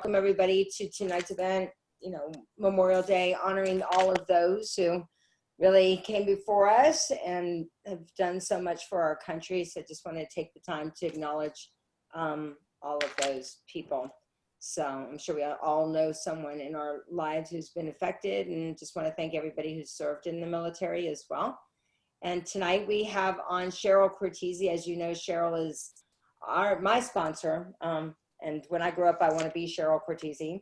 welcome everybody to tonight's event, Memorial Day, honoring all of those who really came before us and have done so much for our country. So I just want to take the time to acknowledge all of those people. So I'm sure we all know someone in our lives who's been affected, and just want to thank everybody who's served in the military as well. And tonight we have on Cheryl Cortese. As you know, Cheryl is my sponsor. And when I grow up, I want to be Cheryl Cortese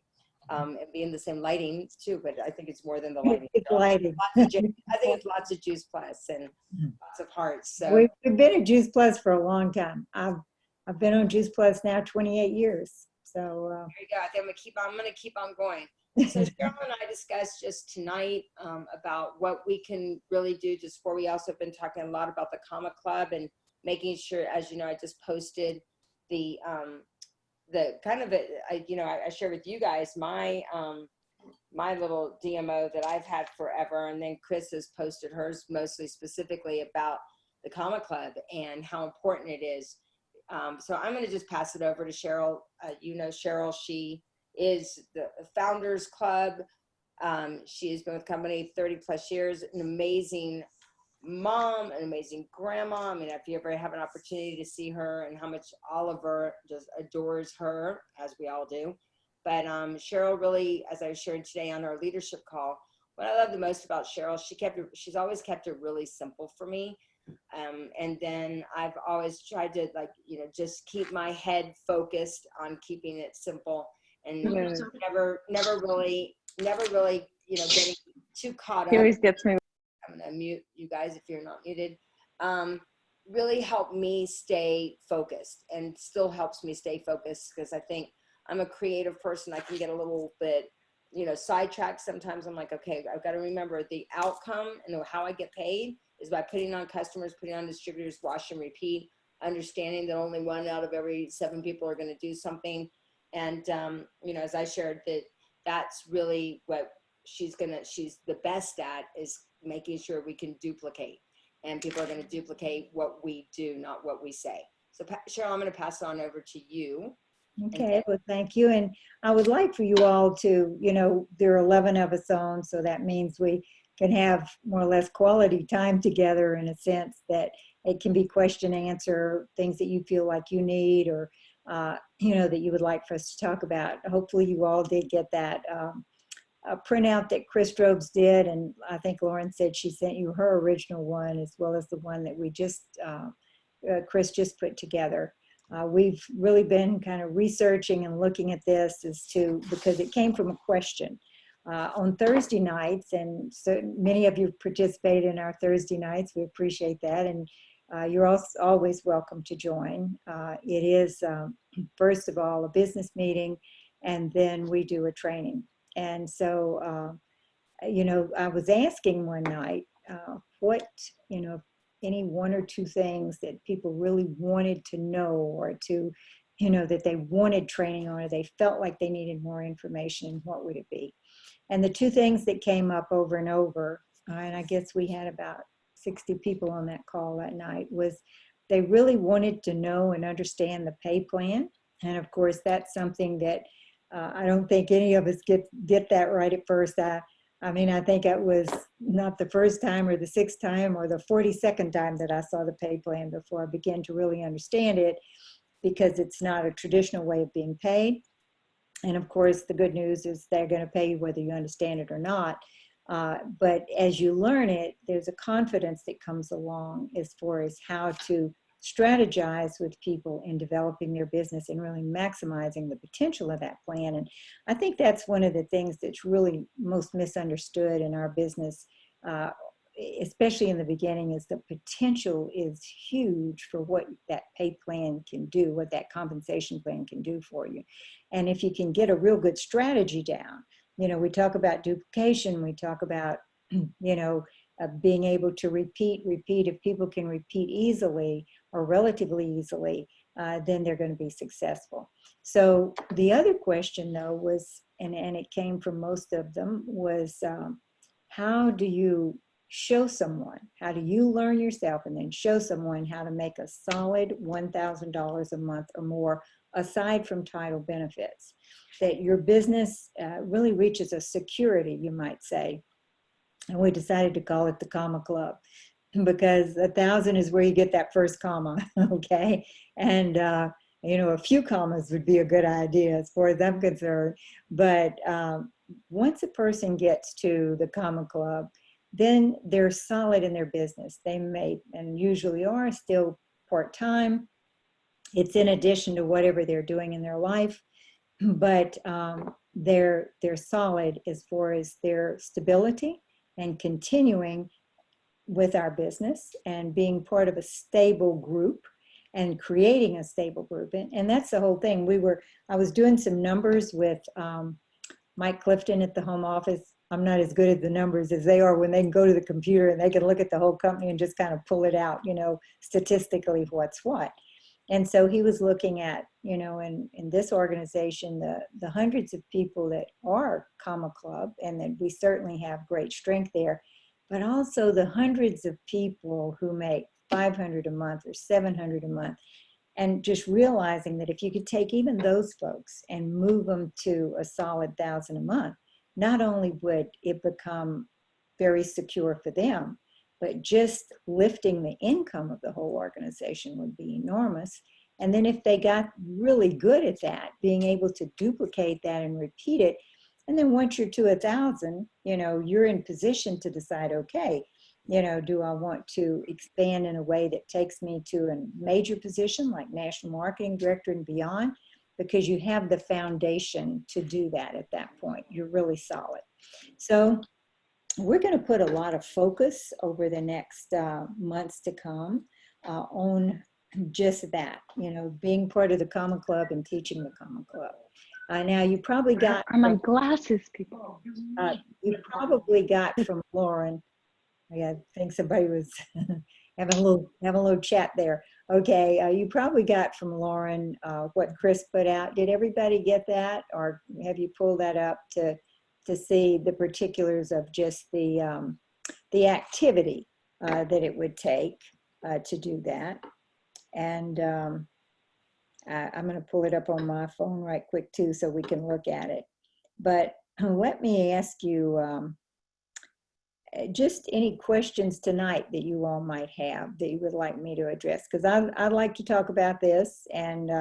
and be in the same lighting too, but I think it's more than the lighting. It's lighting. I think it's lots of Juice Plus and lots of hearts. So we've been at Juice Plus for a long time. I've been on Juice Plus now 28 years. So there you go. I think I'm gonna keep on going. So Cheryl and I discussed just tonight about what we can really do. Just for we also have been talking a lot about the Comic Club and making sure, as you know, I just posted the kind of I shared with you guys my my little DMO that I've had forever, and then Chris has posted hers mostly specifically about the Comic Club and how important it is. So I'm going to just pass it over to Cheryl. Cheryl, she is the Founders Club. She has been with the company 30 plus years, an amazing mom, an amazing grandma. I mean, if you ever have an opportunity to see her and how much Oliver just adores her, as we all do. But Cheryl really, as I was sharing today on our leadership call, what I love the most about Cheryl, she's always kept it really simple for me. And then I've always tried to just keep my head focused on keeping it simple and never really, getting too caught up. He always gets me. I'm gonna mute you guys if you're not muted. Really helped me stay focused, and still helps me stay focused, because I think I'm a creative person. I can get a little bit, sidetracked sometimes. I'm like, okay, I've got to remember the outcome and how I get paid is by putting on customers, putting on distributors, wash and repeat, understanding that only 1 out of every 7 people are going to do something. And, as I shared, that's really what she's the best at, is making sure we can duplicate, and people are going to duplicate what we do, not what we say. So Cheryl, I'm going to pass it on over to you. Okay, well, thank you. And I would like for you all to, there are 11 of us on, so that means we can have more or less quality time together, in a sense that it can be question answer, things that you feel like you need, or, that you would like for us to talk about. Hopefully you all did get that printout that Chris Drobes did, and I think Lauren said she sent you her original one, as well as the one that we just, Chris just put together. We've really been kind of researching and looking at this because it came from a question on Thursday nights, and so many of you participated in our Thursday nights. We appreciate that, and you're also always welcome to join. It is, first of all, a business meeting, and then we do a training. And so, I was asking one night, what, any 1 or 2 things that people really wanted to know, or to, that they wanted training on, or they felt like they needed more information, what would it be? And the 2 things that came up over and over, and I guess we had about 60 people on that call that night, was they really wanted to know and understand the pay plan. And of course, that's something that I don't think any of us get that right at first. I mean, I think it was not the first time or the 6th time or the 42nd time that I saw the pay plan before I began to really understand it, because it's not a traditional way of being paid. And of course, the good news is they're going to pay you whether you understand it or not. But as you learn it, there's a confidence that comes along as far as how to strategize with people in developing their business and really maximizing the potential of that plan. And I think that's one of the things that's really most misunderstood in our business, especially in the beginning, is the potential is huge for what that pay plan can do, what that compensation plan can do for you. And if you can get a real good strategy down, we talk about duplication, we talk about, being able to repeat. If people can repeat easily or relatively easily, then they're going to be successful. So the other question, though, was, and it came from most of them, was how do you show someone, how do you learn yourself and then show someone how to make a solid $1,000 a month or more, aside from title benefits? that your business really reaches a security, you might say. And we decided to call it the Comma Club because 1,000 is where you get that first comma, okay? And, a few commas would be a good idea as far as I'm concerned. But once a person gets to the Comma Club, then they're solid in their business. They may, and usually are, still part-time. It's in addition to whatever they're doing in their life, but they're solid as far as their stability and continuing with our business and being part of a stable group and creating a stable group. And that's the whole thing. I was doing some numbers with Mike Clifton at the home office. I'm not as good at the numbers as they are when they can go to the computer and they can look at the whole company and just kind of pull it out, statistically what's what. And so he was looking at, in this organization, the hundreds of people that are Comma Club, and that we certainly have great strength there, but also the hundreds of people who make 500 a month or 700 a month. And just realizing that if you could take even those folks and move them to a solid 1,000 a month, not only would it become very secure for them, but just lifting the income of the whole organization would be enormous. And then if they got really good at that, being able to duplicate that and repeat it, and then once you're to 1,000, you're in position to decide, okay, do I want to expand in a way that takes me to a major position like national marketing director and beyond? Because you have the foundation to do that at that point. You're really solid. So we're going to put a lot of focus over the next months to come on just that, being part of the Comma Club and teaching the Comma Club. Now you probably got are my glasses, people. You probably got from Lauren. I think somebody was having a little chat there. Okay, you probably got from Lauren what Chris put out. Did everybody get that, or have you pulled that up to see the particulars of just the activity that it would take to do that? And I'm going to pull it up on my phone right quick too, so we can look at it. But let me ask you just any questions tonight that you all might have that you would like me to address, because I'd like to talk about this and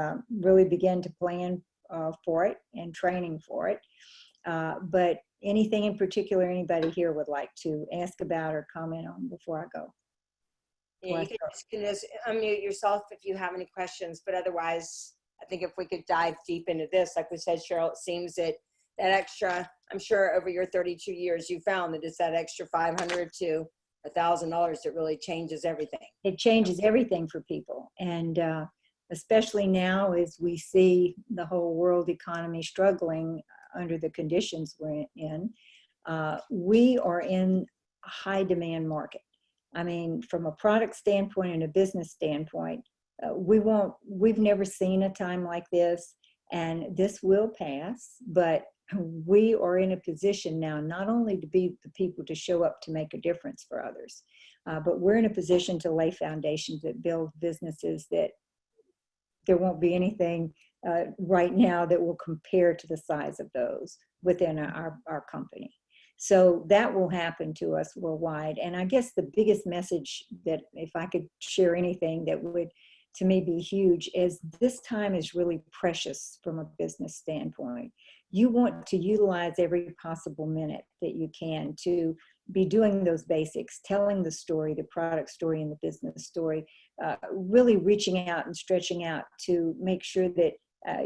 really begin to plan for it and training for it. But anything in particular anybody here would like to ask about or comment on before I go? Yeah, you can just unmute yourself if you have any questions, but otherwise, I think if we could dive deep into this, like we said, Cheryl, it seems that extra, I'm sure over your 32 years, you found that it's that extra $500 to $1,000 that really changes everything. It changes everything for people. And especially now as we see the whole world economy struggling under the conditions we're in, we are in a high demand market. I mean, from a product standpoint and a business standpoint, we've never seen a time like this, and this will pass, but we are in a position now not only to be the people to show up to make a difference for others, but we're in a position to lay foundations that build businesses that there won't be anything right now that will compare to the size of those within our company. So that will happen to us worldwide. And I guess the biggest message that, if I could share anything that would, to me, be huge, is this time is really precious from a business standpoint. You want to utilize every possible minute that you can to be doing those basics, telling the story, the product story and the business story, really reaching out and stretching out to make sure that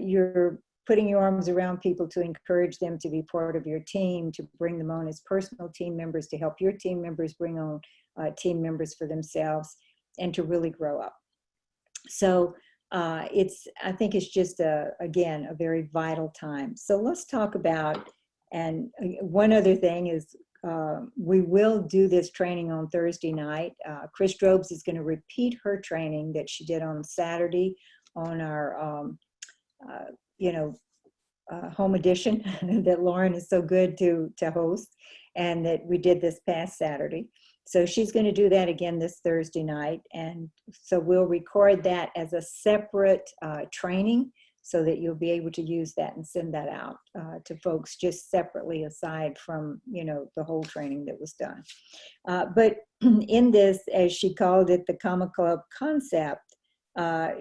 you're putting your arms around people to encourage them to be part of your team, to bring them on as personal team members, to help your team members bring on team members for themselves, and to really grow up. So I think it's just, again, a very vital time. So let's talk about, and one other thing is we will do this training on Thursday night. Chris Drobes is going to repeat her training that she did on Saturday on our home edition that Lauren is so good to host, and that we did this past Saturday. So she's going to do that again this Thursday night. And so we'll record that as a separate training so that you'll be able to use that and send that out to folks just separately aside from, the whole training that was done. But in this, as she called it, the Comma Club concept,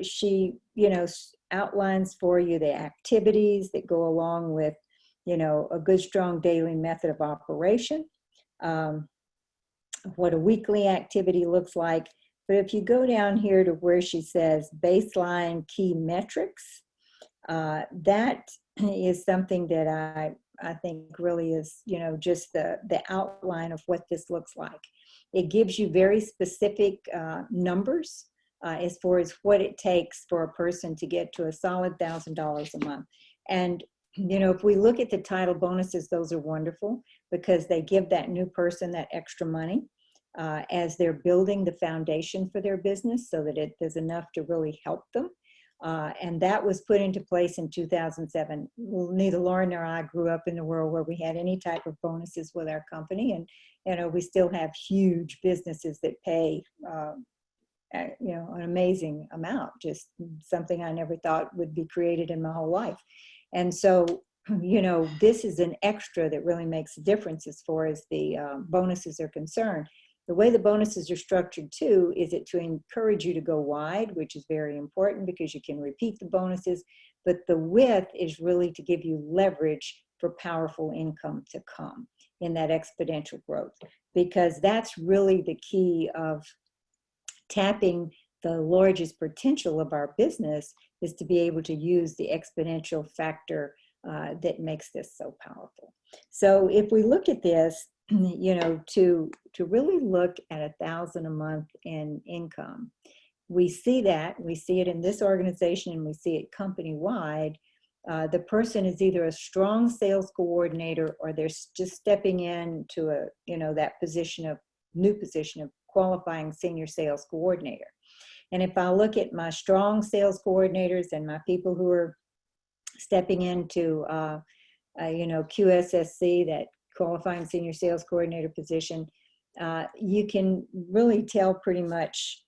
she, outlines for you the activities that go along with, a good, strong daily method of operation, what a weekly activity looks like. But if you go down here to where she says baseline key metrics, that is something that I think really is, just the outline of what this looks like. It gives you very specific numbers as far as what it takes for a person to get to a solid $1,000 a month. And, if we look at the title bonuses, those are wonderful because they give that new person that extra money as they're building the foundation for their business so that there's enough to really help them. And that was put into place in 2007. Neither Lauren nor I grew up in the world where we had any type of bonuses with our company. And, we still have huge businesses that pay, an amazing amount, just something I never thought would be created in my whole life. And so, this is an extra that really makes a difference as far as the bonuses are concerned. The way the bonuses are structured too is it to encourage you to go wide, which is very important because you can repeat the bonuses, but the width is really to give you leverage for powerful income to come in that exponential growth, because that's really the key of tapping the largest potential of our business, is to be able to use the exponential factor that makes this so powerful. So if we look at this, to really look at $1,000 a month in income, we see it in this organization and we see it company-wide. The person is either a strong sales coordinator or they're just stepping into that new position of qualifying senior sales coordinator. And if I look at my strong sales coordinators and my people who are stepping into, QSSC, that qualifying senior sales coordinator position, you can really tell pretty much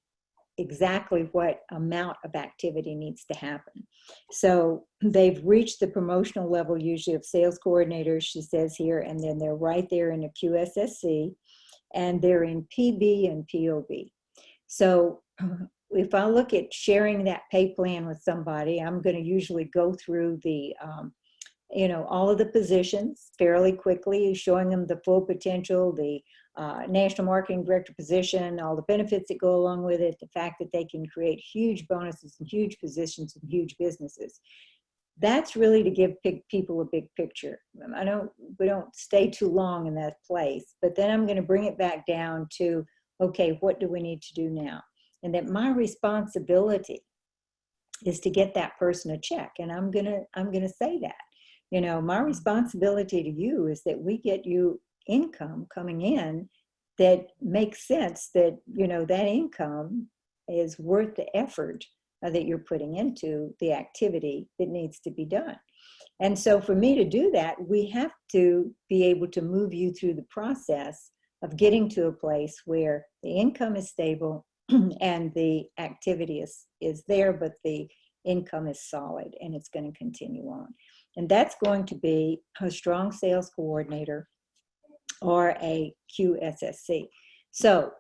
exactly what amount of activity needs to happen. So they've reached the promotional level usually of sales coordinators, she says here, and then they're right there in the QSSC, and they're in PB and POB. So if I look at sharing that pay plan with somebody, I'm going to usually go through the all of the positions fairly quickly, showing them the full potential, the national marketing director position, all the benefits that go along with it, the fact that they can create huge bonuses and huge positions and huge businesses. That's really to give people a big picture. We don't stay too long in that place, but then I'm going to bring it back down to, okay, what do we need to do now? And that my responsibility is to get that person a check. And I'm going to say that. My responsibility to you is that we get you income coming in that makes sense, that, that income is worth the effort that you're putting into the activity that needs to be done. And so for me to do that, we have to be able to move you through the process of getting to a place where the income is stable and the activity is there, but the income is solid and it's going to continue on. And that's going to be a strong sales coordinator or a QSSC. So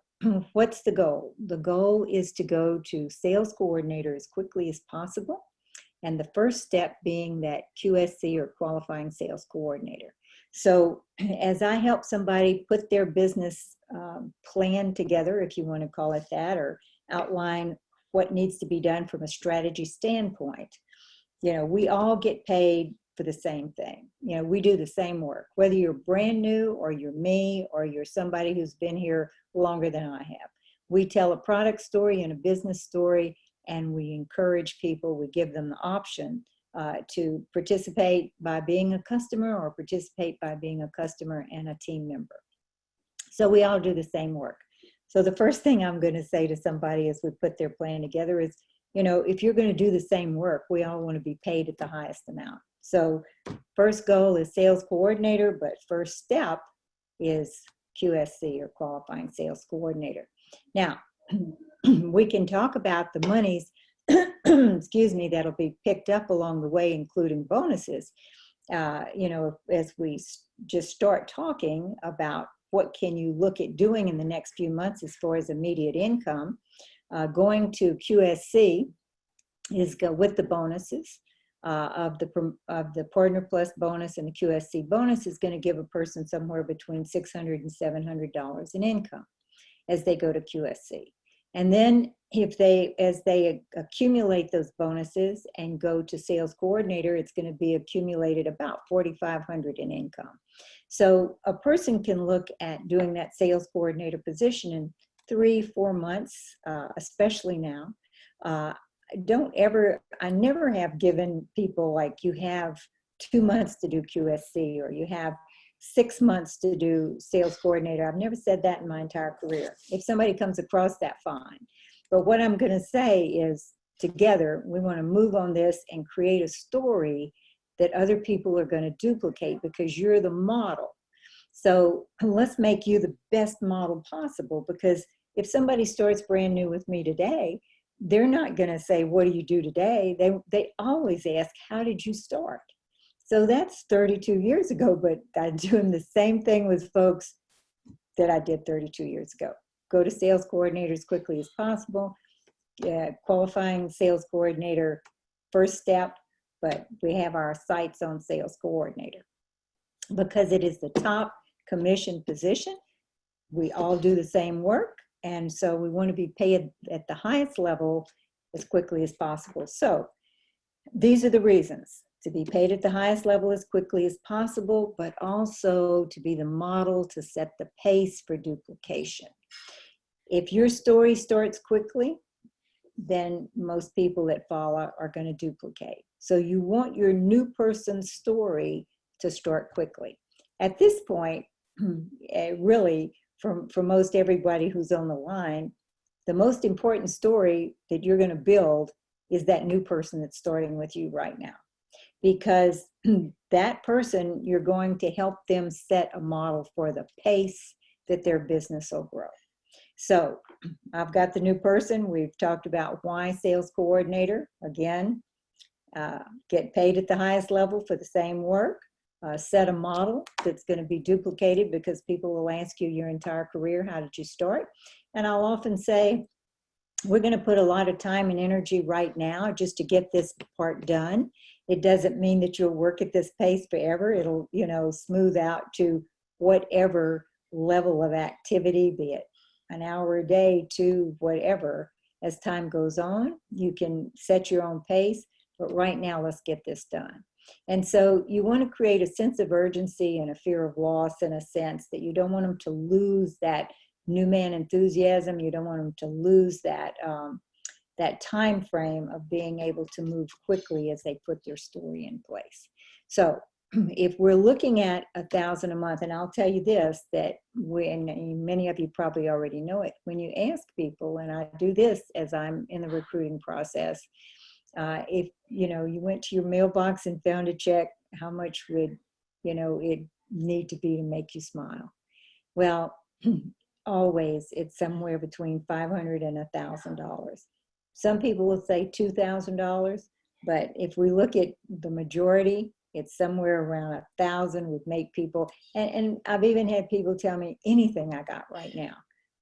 what's the goal? The goal is to go to sales coordinator as quickly as possible. And the first step being that QSC or qualifying sales coordinator. So as I help somebody put their business plan together, if you want to call it that, or outline what needs to be done from a strategy standpoint, we all get paid for the same thing. We do the same work, whether you're brand new or you're me or you're somebody who's been here longer than I have. We tell a product story and a business story, and we encourage people, we give them the option to participate by being a customer or participate by being a customer and a team member. So we all do the same work. So the first thing I'm going to say to somebody as we put their plan together is, if you're going to do the same work, we all want to be paid at the highest amount. So first goal is sales coordinator, but first step is QSC or qualifying sales coordinator. Now, we can talk about the monies excuse me, that'll be picked up along the way, including bonuses. As we just start talking about what can you look at doing in the next few months as far as immediate income, going to QSC is go with the bonuses of the Partner Plus bonus, and the QSC bonus is going to give a person somewhere between $600 and $700 in income as they go to QSC. And then as they accumulate those bonuses and go to sales coordinator, it's going to be accumulated about $4,500 in income. So a person can look at doing that sales coordinator position in 3-4 months, especially now. I never have given people like, you have 2 months to do QSC, or you have 6 months to do sales coordinator. I've never said that in my entire career. If somebody comes across that, fine. But what I'm going to say is, together, we want to move on this and create a story that other people are going to duplicate, because you're the model. So let's make you the best model possible, because if somebody starts brand new with me today, they're not going to say, what do you do today? They always ask, how did you start? So that's 32 years ago, but I'm doing the same thing with folks that I did 32 years ago. Go to sales coordinator as quickly as possible. Qualifying sales coordinator, first step, but we have our sights on sales coordinator because it is the top commission position. We all do the same work, and so we want to be paid at the highest level as quickly as possible. So these are the reasons: to be paid at the highest level as quickly as possible, but also to be the model to set the pace for duplication. If your story starts quickly, then most people that follow are going to duplicate. So you want your new person's story to start quickly. At this point, really, for most everybody who's on the line, the most important story that you're going to build is that new person that's starting with you right now. Because that person, you're going to help them set a model for the pace that their business will grow. So I've got the new person. We've talked about why sales coordinator. Again, get paid at the highest level for the same work. Set a model that's going to be duplicated, because people will ask you your entire career, how did you start? And I'll often say, we're going to put a lot of time and energy right now just to get this part done. It doesn't mean that you'll work at this pace forever. It'll, smooth out to whatever level of activity, be it an hour a day, 2, whatever. As time goes on, you can set your own pace, but right now, let's get this done. And so you want to create a sense of urgency and a fear of loss, in a sense that you don't want them to lose that new man enthusiasm. You don't want them to lose that that time frame of being able to move quickly as they put their story in place. So if we're looking at $1,000 a month, and I'll tell you this, that many of you probably already know it, when you ask people, and I do this as I'm in the recruiting process, if you went to your mailbox and found a check, how much would it need to be to make you smile? Well, always it's somewhere between $500 and $1,000. Some people will say $2,000, but if we look at the majority, it's somewhere around 1,000 would make people, and I've even had people tell me anything I got right now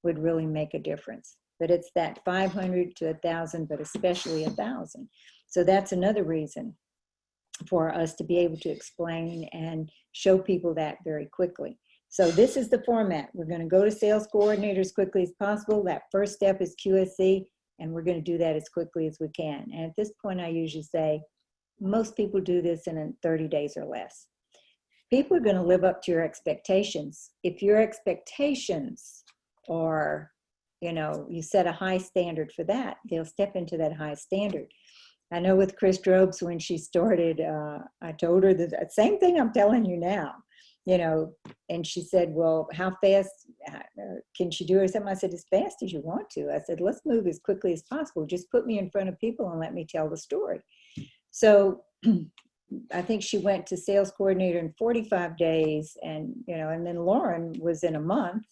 would really make a difference. But it's that 500 to 1,000, but especially 1,000. So that's another reason for us to be able to explain and show people that very quickly. So this is the format. We're going to go to sales coordinator as quickly as possible. That first step is QSC, and we're going to do that as quickly as we can. And at this point, I usually say, most people do this in 30 days or less. People are going to live up to your expectations. If your expectations are, you set a high standard for that, they'll step into that high standard. I know with Chris Drobes, when she started, I told her the same thing I'm telling you now, and she said, well, how fast can she do it or something? I said, as fast as you want to. I said, let's move as quickly as possible. Just put me in front of people and let me tell the story. So I think she went to sales coordinator in 45 days, and then Lauren was in a month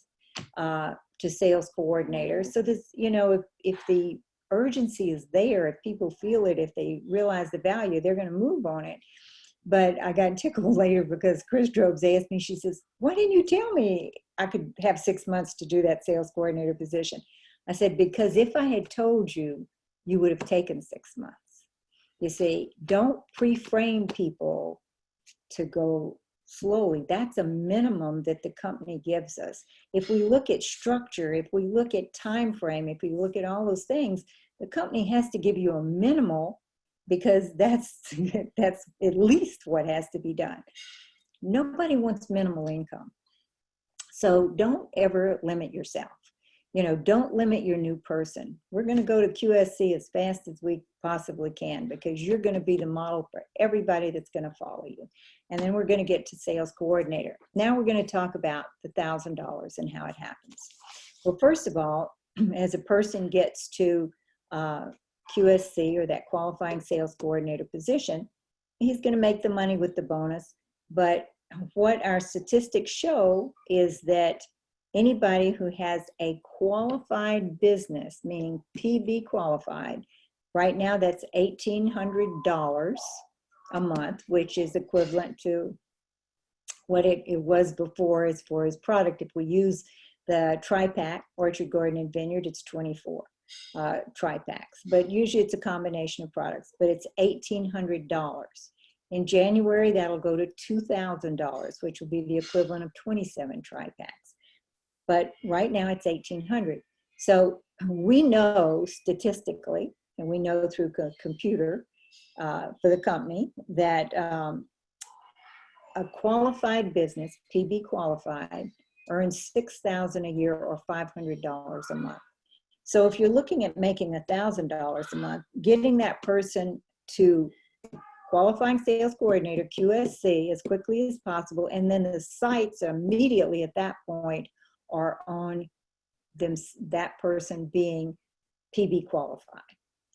to sales coordinator. So this, if the urgency is there. If people feel it, if they realize the value, they're going to move on it. But I got tickled later because Chris Drobes asked me, she says, why didn't you tell me I could have 6 months to do that sales coordinator position? I said, because if I had told you, you would have taken 6 months. You see, don't pre-frame people to go slowly. That's a minimum that the company gives us. If we look at structure, if we look at time frame, if we look at all those things, the company has to give you a minimal, because that's at least what has to be done. Nobody wants minimal income. So don't ever limit yourself. You know, don't limit your new person. We're going to go to QSC as fast as we possibly can, because you're going to be the model for everybody that's going to follow you. And then we're going to get to sales coordinator. Now we're going to talk about the $1,000 and how it happens. Well, first of all, as a person gets to QSC, or that qualifying sales coordinator position, he's going to make the money with the bonus. But what our statistics show is that anybody who has a qualified business, meaning PB qualified, right now that's $1,800 a month, which is equivalent to what it was before as far as product. If we use the tri-pack, Orchard, Garden, and Vineyard, it's 24 tri-packs, but usually it's a combination of products, but it's $1,800. In January, that'll go to $2,000, which will be the equivalent of 27 tri-packs. But right now it's $1,800. So we know statistically, and we know through a computer for the company, that a qualified business, PB qualified, earns $6,000 a year, or $500 a month. So if you're looking at making $1,000 a month, getting that person to qualifying sales coordinator, QSC, as quickly as possible, and then the sights immediately at that point are on them, that person being PB qualified.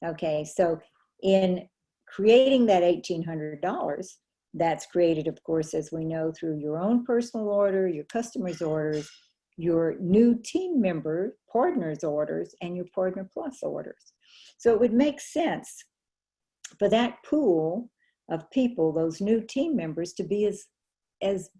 Okay, so in creating that $1,800, that's created, of course, as we know, through your own personal order, your customers' orders, your new team member partners' orders, and your Partner Plus orders. So it would make sense for that pool of people, those new team members, to be as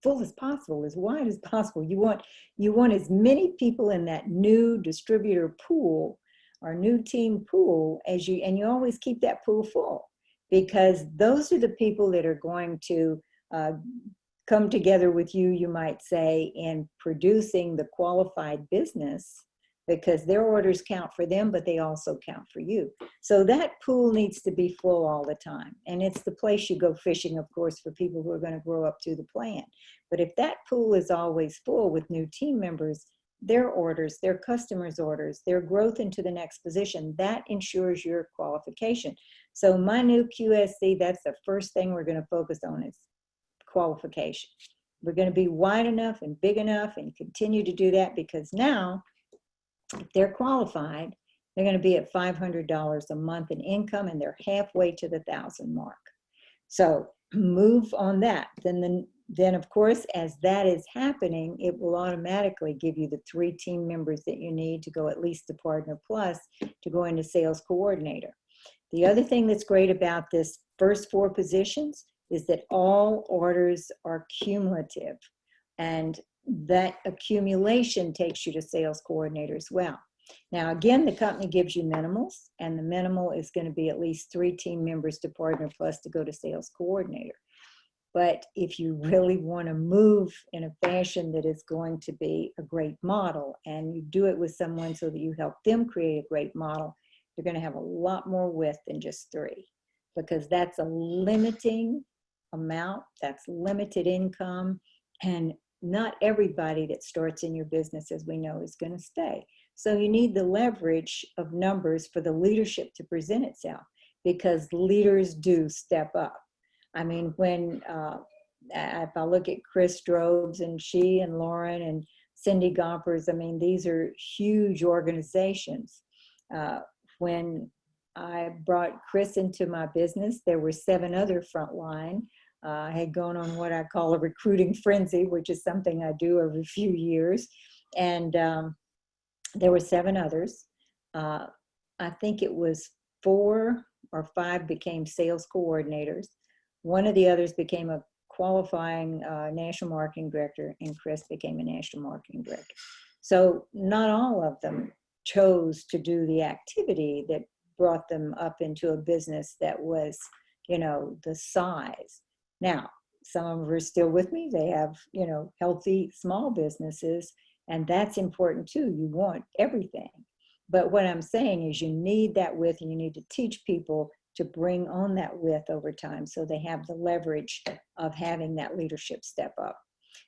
full as possible, as wide as possible. You want as many people in that new distributor pool or new team pool as you, and you always keep that pool full, because those are the people that are going to come together with you, you might say, in producing the qualified business, because their orders count for them, but they also count for you. So that pool needs to be full all the time. And it's the place you go fishing, of course, for people who are going to grow up to the plan. But if that pool is always full with new team members, their orders, their customers' orders, their growth into the next position, that ensures your qualification. So my new QSC, that's the first thing we're going to focus on, is qualification. We're going to be wide enough and big enough and continue to do that, because now if they're qualified, they're going to be at $500 a month in income, and they're halfway to the 1,000 mark. So move on that. Then of course, as that is happening, it will automatically give you the 3 team members that you need to go at least to Partner Plus to go into sales coordinator. The other thing that's great about this first 4 positions is that all orders are cumulative, and that accumulation takes you to sales coordinator as well. Now, again, the company gives you minimals, and the minimal is going to be at least 3 team members to Partner Plus to go to sales coordinator. But if you really want to move in a fashion that is going to be a great model, and you do it with someone so that you help them create a great model, you're going to have a lot more width than just 3, because that's a limiting amount, that's limited income, and not everybody that starts in your business, as we know, is going to stay. So you need the leverage of numbers for the leadership to present itself, because leaders do step up. I mean, when if I look at Chris Drobes and she and Lauren and Cindy Gompers, I mean, these are huge organizations. When I brought Chris into my business, there were 7 other frontline. I had gone on what I call a recruiting frenzy, which is something I do every few years. And there were 7 others. I think it was 4 or 5 became sales coordinators. One of the others became a qualifying national marketing director, and Chris became a national marketing director. So not all of them chose to do the activity that brought them up into a business that was, you know, the size. Now, some of them are still with me. They have, you know, healthy small businesses, and that's important too. You want everything. But what I'm saying is you need that width, and you need to teach people to bring on that width over time so they have the leverage of having that leadership step up.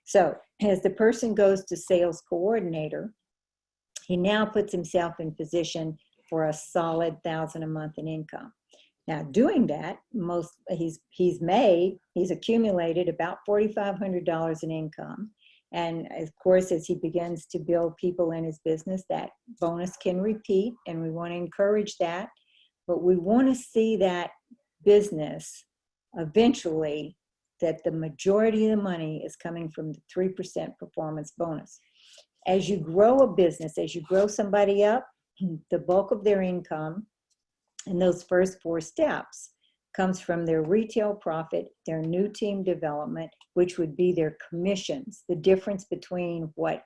So as the person goes to sales coordinator, he now puts himself in position for a solid $1,000 a month in income. Now doing that, he's accumulated about $4,500 in income. And of course, as he begins to build people in his business, that bonus can repeat, and we want to encourage that. But we want to see that business eventually, that the majority of the money is coming from the 3% performance bonus. As you grow a business, as you grow somebody up, the bulk of their income in those first 4 steps comes from their retail profit, their new team development, which would be their commissions, the difference between what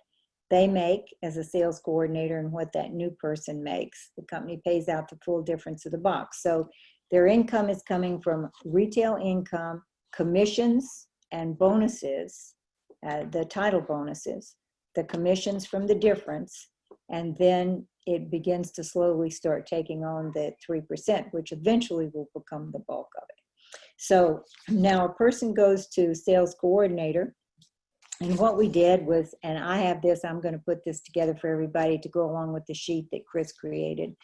they make as a sales coordinator and what that new person makes. The company pays out the full difference of the box. So their income is coming from retail income, commissions, and bonuses, the title bonuses, the commissions from the difference, and then it begins to slowly start taking on the 3%, which eventually will become the bulk of it. So now a person goes to sales coordinator, and what we did was, and I have this, I'm going to put this together for everybody to go along with the sheet that Chris created.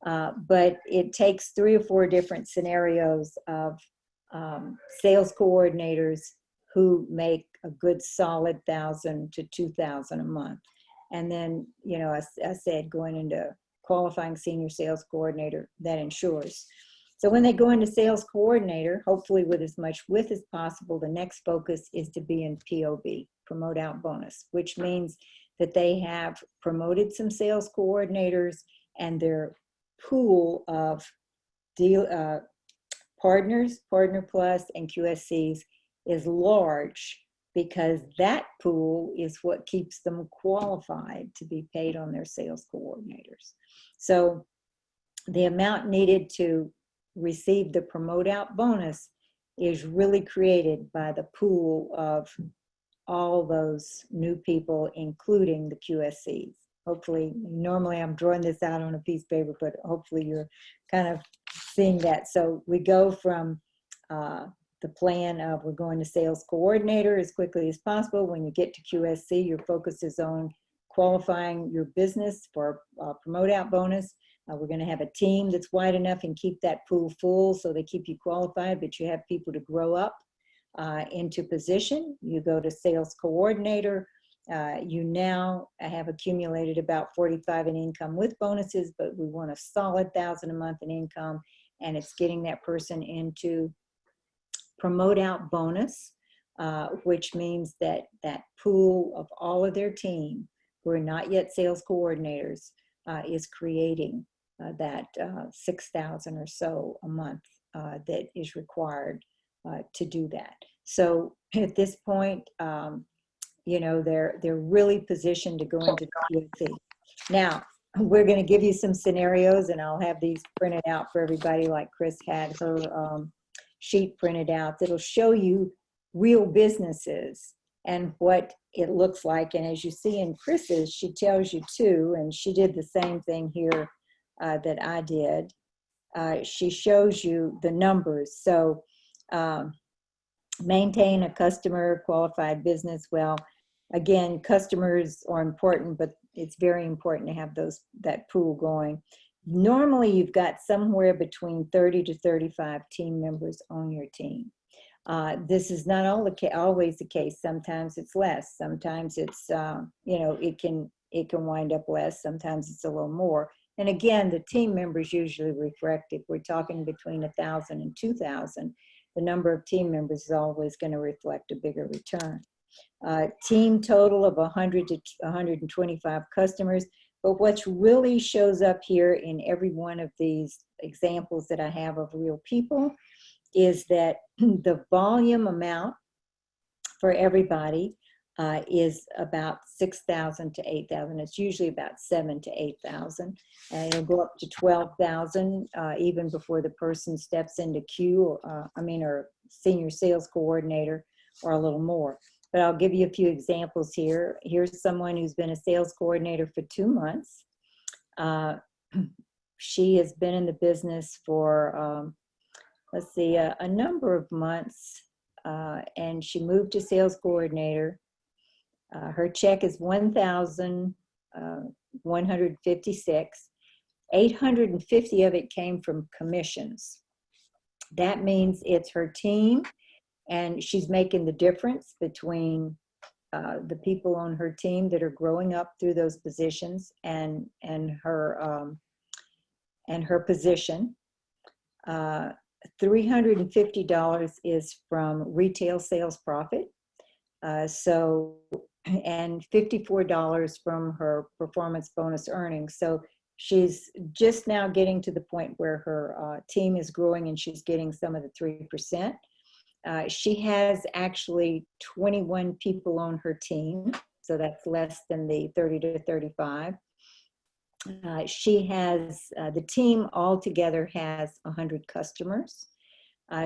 But it takes 3 or 4 different scenarios of sales coordinators who make a good solid $1,000 to $2,000 a month. And then, you know, I said going into qualifying senior sales coordinator, that ensures. So when they go into sales coordinator, hopefully with as much width as possible, the next focus is to be in POB, promote out bonus, which means that they have promoted some sales coordinators, and their pool of partners, Partner Plus, and QSCs is large, because that pool is what keeps them qualified to be paid on their sales coordinators. So the amount needed to receive the promote out bonus is really created by the pool of all those new people, including the QSCs. Hopefully, normally I'm drawing this out on a piece of paper, but hopefully you're kind of seeing that. So we go from the plan of we're going to sales coordinator as quickly as possible. When you get to QSC, your focus is on qualifying your business for promote out bonus. We're going to have a team that's wide enough and keep that pool full so they keep you qualified, but you have people to grow up into position. You go to sales coordinator. You now have accumulated about 45 in income with bonuses, but we want a solid $1,000 a month in income, and it's getting that person into promote out bonus, which means that that pool of all of their team who are not yet sales coordinators is creating that 6,000 or so a month that is required to do that. So at this point, you know, they're really positioned to go into the QSC. Now, we're going to give you some scenarios, and I'll have these printed out for everybody, like Chris had her sheet printed out that'll show you real businesses and what it looks like. And as you see in Chris's, she tells you too, and she did the same thing here that I did. She shows you the numbers. So maintain a customer qualified business. Well, again, customers are important, but it's very important to have that pool going. Normally, you've got somewhere between 30 to 35 team members on your team. This is not always the case. Sometimes it's less. Sometimes it's, you know, it can wind up less. Sometimes it's a little more. And again, the team members usually reflect. If we're talking between 1,000 and 2,000, the number of team members is always going to reflect a bigger return. Team total of 100 to 125 customers. But what's really shows up here in every one of these examples that I have of real people is that the volume amount for everybody is about 6,000 to 8,000. It's usually about 7,000 to 8,000. It'll go up to 12,000 even before the person steps into queue, or senior sales coordinator, or a little more. But I'll give you a few examples here. Here's someone who's been a sales coordinator for 2 months. She has been in the business for, a number of months, and she moved to sales coordinator. Her check is $1,156. 850 of it came from commissions. That means it's her team, and she's making the difference between the people on her team that are growing up through those positions and her position. $350 is from retail sales profit. And $54 from her performance bonus earnings. So she's just now getting to the point where her team is growing and she's getting some of the 3%. She has actually 21 people on her team, so that's less than the 30 to 35. She has, the team altogether has 100 customers.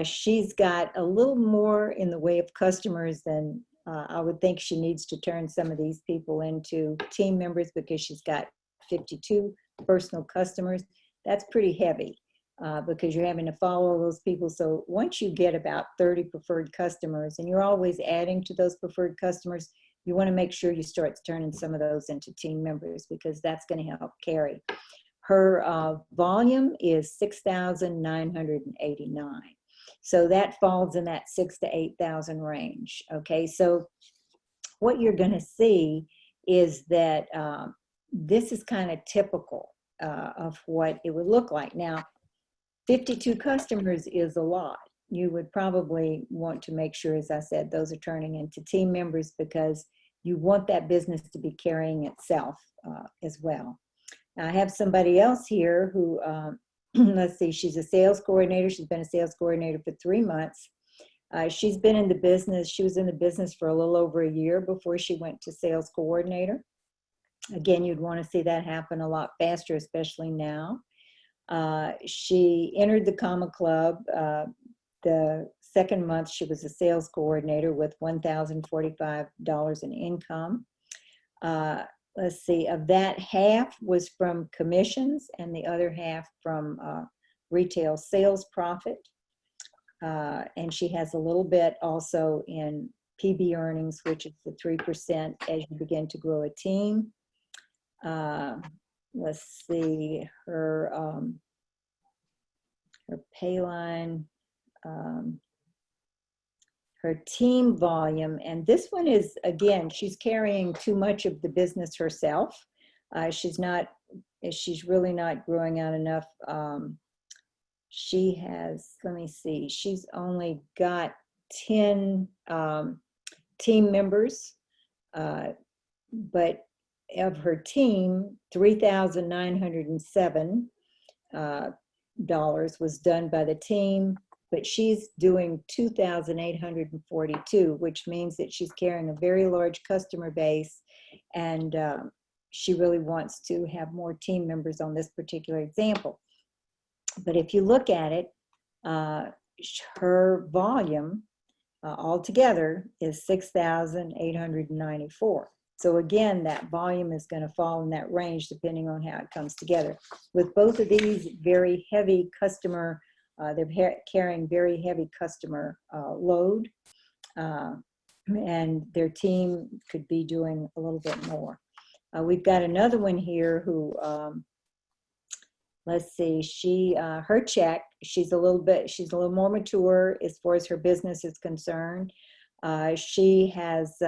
She's got a little more in the way of customers than I would think she needs to turn some of these people into team members, because she's got 52 personal customers. That's pretty heavy because you're having to follow those people. So once you get about 30 preferred customers, and you're always adding to those preferred customers, you want to make sure you start turning some of those into team members, because that's going to help carry. Her volume is 6,989. So that falls in that 6,000 to 8,000 range. Okay, so what you're going to see is that this is kind of typical of what it would look like. Now, 52 customers is a lot. You would probably want to make sure, as I said, those are turning into team members, because you want that business to be carrying itself as well. Now, I have somebody else here who, let's see, she's a sales coordinator. She's been a sales coordinator for 3 months. She's been in the business. She was in the business for a little over a year before she went to sales coordinator. Again, you'd want to see that happen a lot faster, especially now. She entered the Comma Club. The second month, she was a sales coordinator with $1,045 in income. Let's see, of that, half was from commissions and the other half from retail sales profit. And she has a little bit also in PB earnings, which is the 3% as you begin to grow a team. Let's see, her pay line, her team volume, and this one is, again, she's carrying too much of the business herself. She's really not growing out enough. She has, let me see, she's only got 10 team members, but of her team, $3,907 was done by the team, but she's doing 2,842, which means that she's carrying a very large customer base, and she really wants to have more team members on this particular example. But if you look at it, her volume altogether is 6,894. So again, that volume is going to fall in that range depending on how it comes together. With both of these very heavy customer, they're carrying very heavy customer load, and their team could be doing a little bit more. We've got another one here who, let's see, her check, she's a little more mature as far as her business is concerned. She has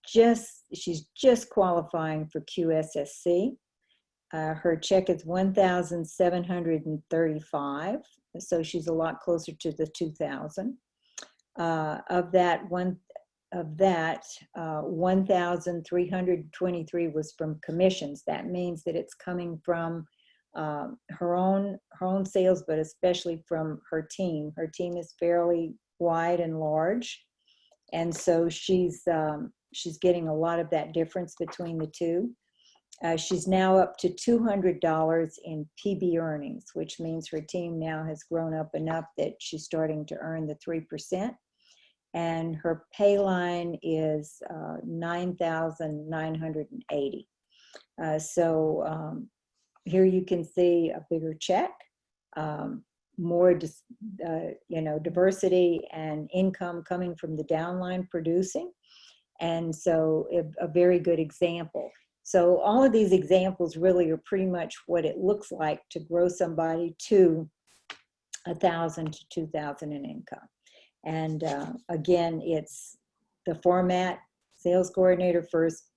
she's just qualifying for QSSC. Her check is $1,735, so she's a lot closer to the 2,000. Of that of that, 1,323 was from commissions. That means that it's coming from her own sales, but especially from her team. Her team is fairly wide and large, and so she's getting a lot of that difference between the two. She's now up to $200 in PB earnings, which means her team now has grown up enough that she's starting to earn the 3%. And her pay line is 9,980. So here you can see a bigger check, more diversity and income coming from the downline producing. And so a very good example. So all of these examples really are pretty much what it looks like to grow somebody to 1,000 to 2,000 in income. And again, it's the format: sales coordinator first,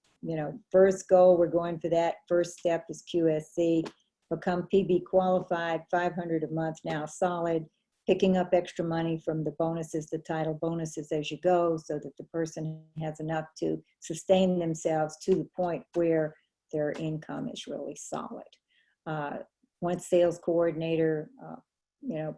first goal, we're going for that. First step is QSC, become PB qualified, 500 a month now solid, picking up extra money from the bonuses, the title bonuses as you go, so that the person has enough to sustain themselves to the point where their income is really solid. Once sales coordinator,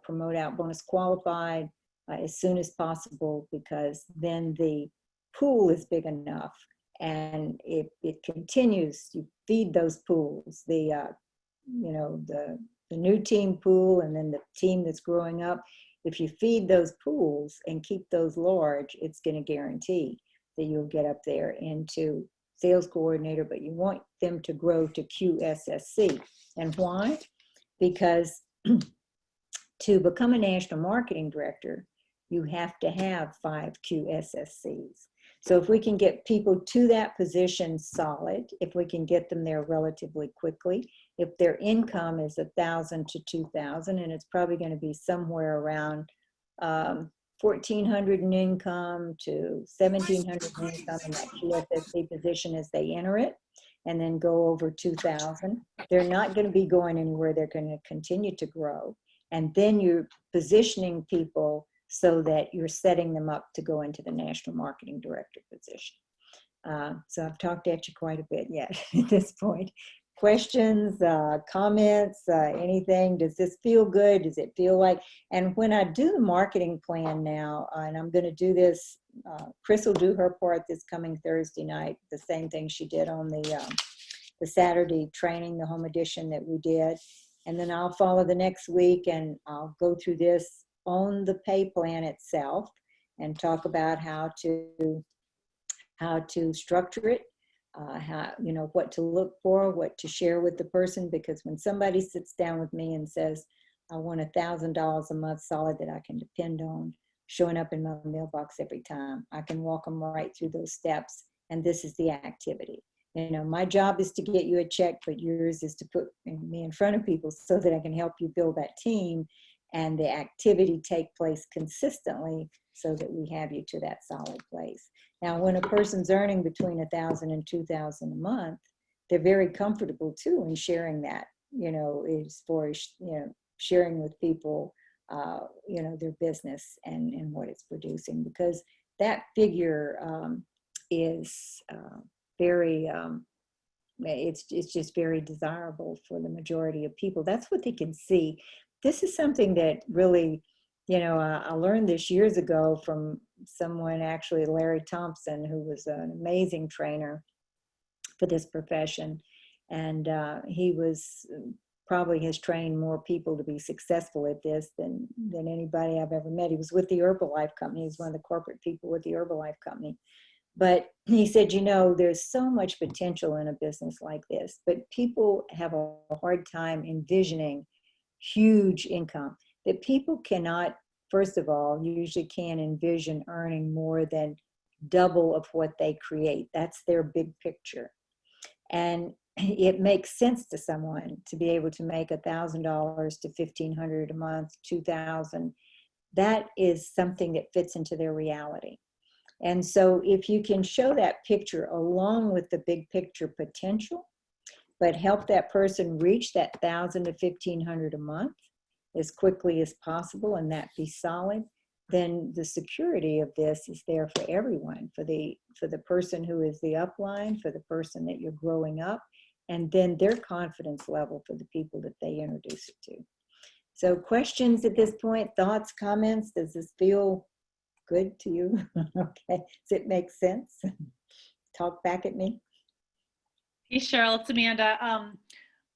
promote out bonus qualified as soon as possible, because then the pool is big enough and it continues. You feed those pools, the new team pool and then the team that's growing up. If you feed those pools and keep those large, it's going to guarantee that you'll get up there into sales coordinator, but you want them to grow to QSSC. And why? Because to become a national marketing director, you have to have 5 QSSCs. So if we can get people to that position solid, if we can get them there relatively quickly, if their income is 1,000 to 2,000, and it's probably going to be somewhere around 1,400 in income to 1,700 in income in that QSSC position as they enter it, and then go over 2,000, they're not going to be going anywhere. They're going to continue to grow. And then you're positioning people so that you're setting them up to go into the national marketing director position. So I've talked at you quite a bit yet at this point. Questions, comments, anything? Does this feel good? Does it feel like, and when I do the marketing plan now, and I'm going to do this, Chris will do her part this coming Thursday night, the same thing she did on the Saturday training, the home edition that we did. And then I'll follow the next week and I'll go through this on the pay plan itself and talk about how to structure it, what to look for, what to share with the person. Because when somebody sits down with me and says, I want $1,000 a month solid that I can depend on showing up in my mailbox every time, I can walk them right through those steps. And this is the activity. My job is to get you a check, but yours is to put me in front of people so that I can help you build that team and the activity take place consistently so that we have you to that solid place. Now, when a person's earning between 1,000 and 2,000 a month, they're very comfortable too in sharing that, is for, sharing with people, their business and what it's producing, because that figure is very, it's just very desirable for the majority of people. That's what they can see. This is something that really, I learned this years ago from someone, actually Larry Thompson, who was an amazing trainer for this profession. And he was probably has trained more people to be successful at this than anybody I've ever met. He was with the Herbalife company. He's one of the corporate people with the Herbalife company. But he said, there's so much potential in a business like this, but people have a hard time envisioning huge income, that people cannot, first of all, usually can't envision earning more than double of what they create. That's their big picture. And it makes sense to someone to be able to make $1,000 to $1,500 a month, $2,000. That is something that fits into their reality. And so if you can show that picture along with the big picture potential, but help that person reach that $1,000 to $1,500 a month as quickly as possible, and that be solid, then the security of this is there for everyone, for the person who is the upline, for the person that you're growing up, and then their confidence level for the people that they introduce it to. So questions at this point, thoughts, comments? Does this feel good to you? Okay, does it make sense? Talk back at me. Hey, Cheryl, it's Amanda.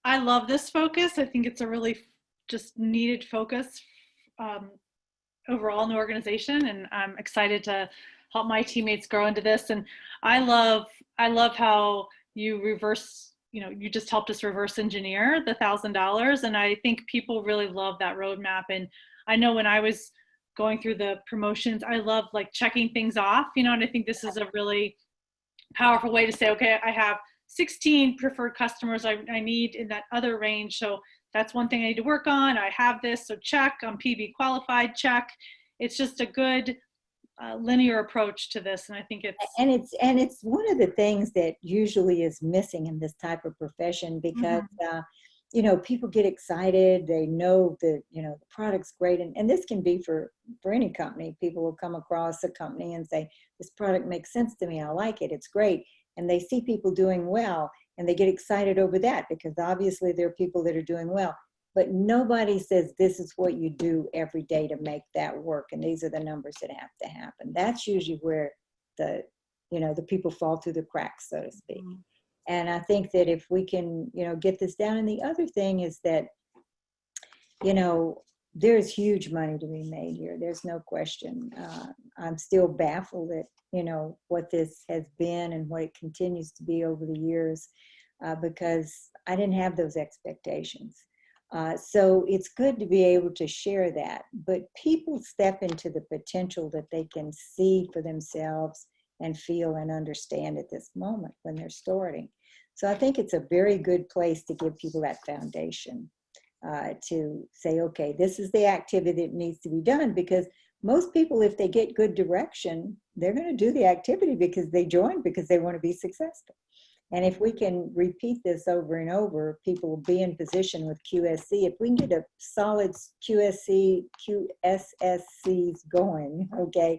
I love this focus. I think it's a really just needed focus overall in the organization, and I'm excited to help my teammates grow into this. And I love how you reverse, you just helped us reverse engineer the $1,000, and I think people really love that roadmap. And I know when I was going through the promotions, I love like checking things off, and I think this is a really powerful way to say, okay, I have 16 preferred customers I need in that other range. So that's one thing I need to work on. I have this, so check. I'm PB qualified, check. It's just a good linear approach to this, and I think it's one of the things that usually is missing in this type of profession, because people get excited. They know that the product's great, and this can be for any company. People will come across a company and say, this product makes sense to me. I like it. It's great. And they see people doing well, and they get excited over that, because obviously there are people that are doing well. But nobody says this is what you do every day to make that work, and these are the numbers that have to happen. That's usually where the people fall through the cracks, so to speak. And I think that if we can get this down. And the other thing is that there's huge money to be made here. There's no question. I'm still baffled at what this has been and what it continues to be over the years, because I didn't have those expectations. So it's good to be able to share that. But people step into the potential that they can see for themselves and feel and understand at this moment when they're starting. So I think it's a very good place to give people that foundation, to say, okay, this is the activity that needs to be done. Because most people, if they get good direction, they're going to do the activity because they joined because they want to be successful. And if we can repeat this over and over, people will be in position with QSC. If we can get a solid QSCs going, okay,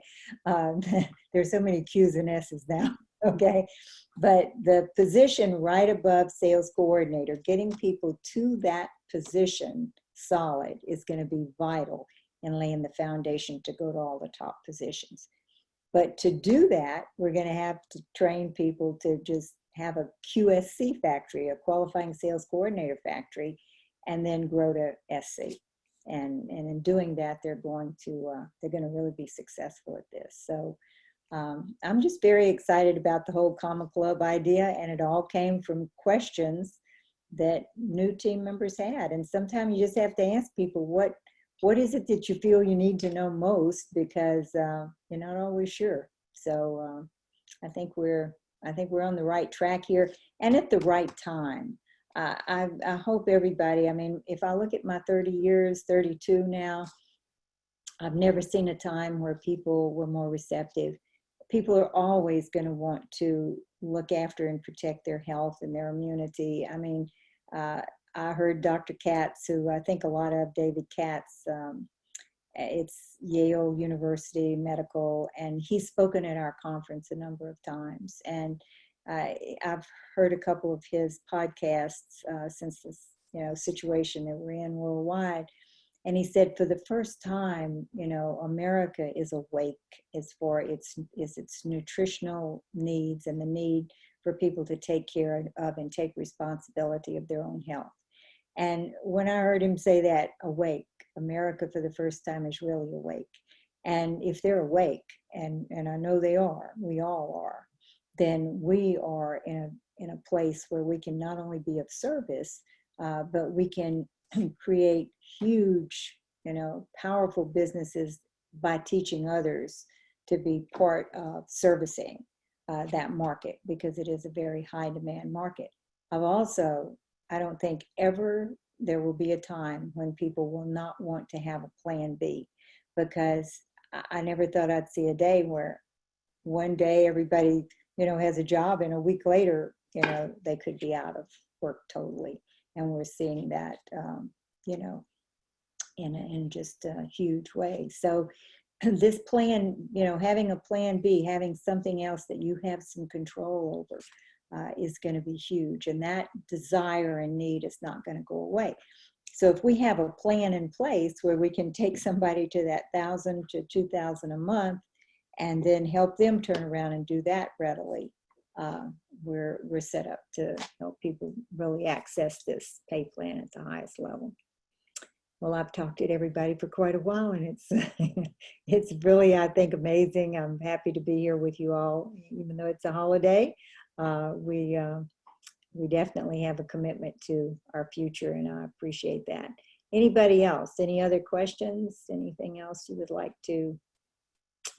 there's so many Q's and S's now, okay, but the position right above sales coordinator, getting people to that position solid, is going to be vital in laying the foundation to go to all the top positions. But to do that, we're going to have to train people to just have a QSC factory, a qualifying sales coordinator factory, and then grow to SC. And in doing that, they're going to really be successful at this. So I'm just very excited about the whole Comma Club idea, and it all came from questions that new team members had. And sometimes you just have to ask people, what is it that you feel you need to know most, because you're not always sure. So I think we're on the right track here, and at the right time. I hope everybody, if I look at my 30 years, 32 now, I've never seen a time where people were more receptive. People are always going to want to look after and protect their health and their immunity. I heard Dr. Katz, who I think a lot of, David Katz, it's Yale University Medical, and he's spoken at our conference a number of times. And I've heard a couple of his podcasts since this situation that we're in worldwide. And he said, for the first time, America is awake as for its nutritional needs and the need for people to take care of and take responsibility of their own health. And when I heard him say that, awake, America for the first time is really awake. And if they're awake, and I know they are, we all are, then we are in a place where we can not only be of service, but we can create huge, powerful businesses by teaching others to be part of servicing that market, because it is a very high demand market. I don't think ever there will be a time when people will not want to have a plan B, because I never thought I'd see a day where one day everybody, has a job, and a week later, they could be out of work totally. And we're seeing that, in just a huge way. So this plan, having a plan B, having something else that you have some control over is going to be huge. And that desire and need is not going to go away. So if we have a plan in place where we can take somebody to that 1,000 to 2,000 a month and then help them turn around and do that readily, we're set up to help people really access this pay plan at the highest level. Well, I've talked to everybody for quite a while, and it's really, I think, amazing. I'm happy to be here with you all, even though it's a holiday. We definitely have a commitment to our future, and I appreciate that. Anybody else? Any other questions? Anything else you would like to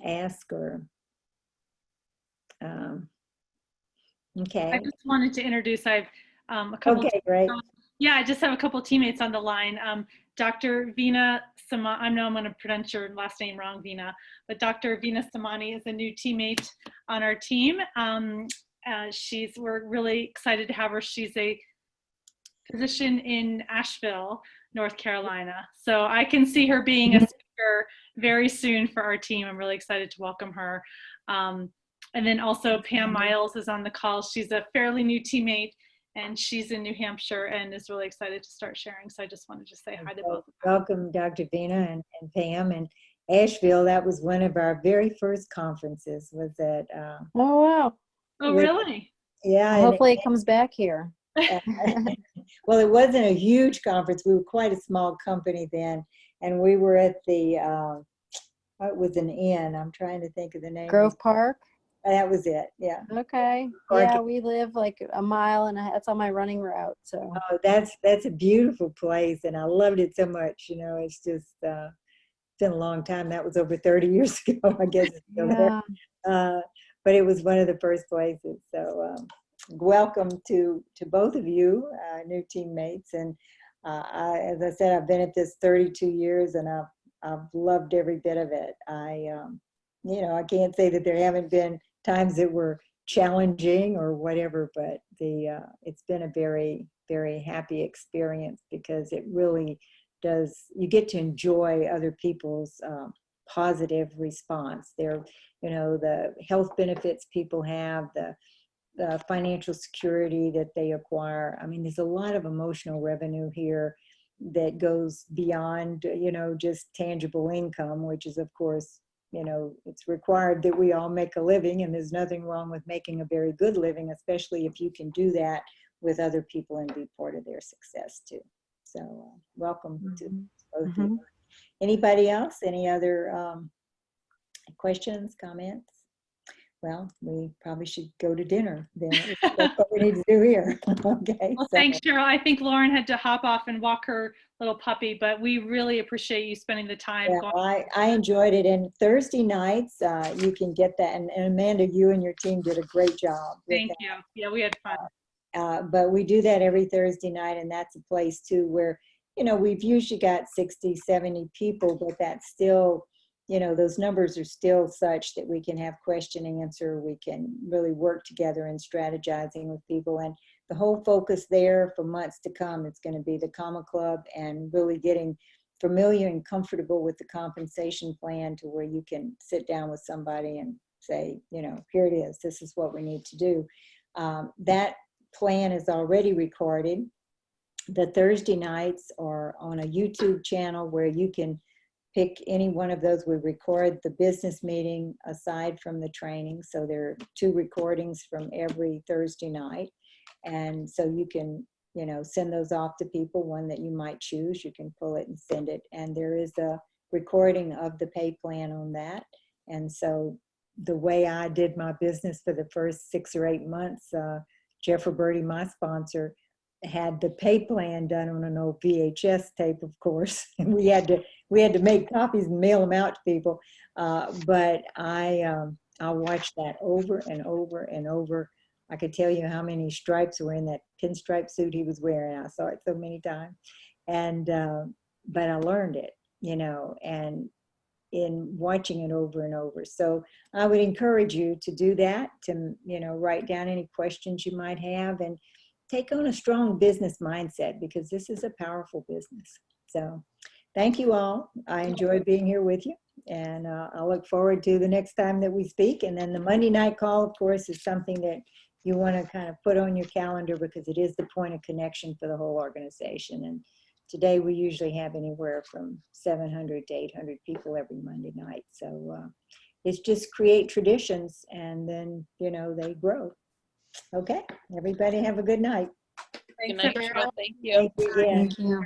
ask or? Okay. I just wanted to introduce, I've a couple. Okay, great. Yeah, I just have a couple teammates on the line. Dr. Veena Samani, I know I'm going to pronounce your last name wrong, Veena, but Dr. Veena Samani is a new teammate on our team. We're really excited to have her. She's a physician in Asheville, North Carolina. So I can see her being a speaker very soon for our team. I'm really excited to welcome her. And then also Pam Miles is on the call. She's a fairly new teammate, and she's in New Hampshire and is really excited to start sharing. So I just wanted to say hi to both of them. Welcome, Dr. Veena and Pam. And Asheville, that was one of our very first conferences, was at Oh, wow. Oh, really? yeah. Hopefully it comes back here. Well, it wasn't a huge conference. We were quite a small company then, and we were at the it was an inn. I'm trying to think of the name. Grove Park. That was it. Yeah. Okay. Park. Yeah, we live like a mile and that's on my running route. So Oh, that's a beautiful place, and I loved it so much. It's just it's been a long time. That was over 30 years ago, I guess. It's still yeah. there. But it was one of the first places. So welcome to both of you, new teammates. And as I said, I've been at this 32 years, and I've loved every bit of it. I can't say that there haven't been times that were challenging or whatever, but it's been a very, very happy experience, because it really does, you get to enjoy other people's positive response. The health benefits people have, the financial security that they acquire. I mean, there's a lot of emotional revenue here that goes beyond, just tangible income, which is, of course, it's required that we all make a living, and there's nothing wrong with making a very good living, especially if you can do that with other people and be part of their success too. So welcome to both of you. Anybody else? Any other questions, comments? Well, we probably should go to dinner then. That's what we need to do here. Okay. Well, thanks, Cheryl. I think Lauren had to hop off and walk her little puppy, but we really appreciate you spending the time. Yeah, I enjoyed it. And Thursday nights, you can get that. And Amanda, you and your team did a great job. Thank you. Yeah, we had fun. But we do that every Thursday night, and that's a place too where, we've usually got 60, 70 people, but that's still, those numbers are still such that we can have question and answer. We can really work together in strategizing with people. And the whole focus there for months to come, it's going to be the Comma Club and really getting familiar and comfortable with the compensation plan, to where you can sit down with somebody and say, here it is. This is what we need to do. That plan is already recorded. The Thursday nights are on a YouTube channel where you can pick any one of those. We record the business meeting aside from the training. So there are 2 recordings from every Thursday night. And so you can, send those off to people, one that you might choose. You can pull it and send it. And there is a recording of the pay plan on that. And so the way I did my business for the first 6 or 8 months, Jeff Roberti, my sponsor, had the pay plan done on an old VHS tape, of course, and we had to make copies and mail them out to people. But I watched that over and over and over. I could tell you how many stripes were in that pinstripe suit he was wearing. I saw it so many times, and but I learned it, and in watching it over and over. So I would encourage you to do that, to, write down any questions you might have, and take on a strong business mindset, because this is a powerful business. So thank you all. I enjoyed being here with you, And I'll look forward to the next time that we speak. And then the Monday night call, of course, is something that you want to kind of put on your calendar because it is the point of connection for the whole organization. And today we usually have anywhere from 700 to 800 people every Monday night. So it's just create traditions and then, you know, they grow. Okay, everybody have a good night. Good Thanks, night, everyone. Cheryl. Thank you. Thank you again. Thank you.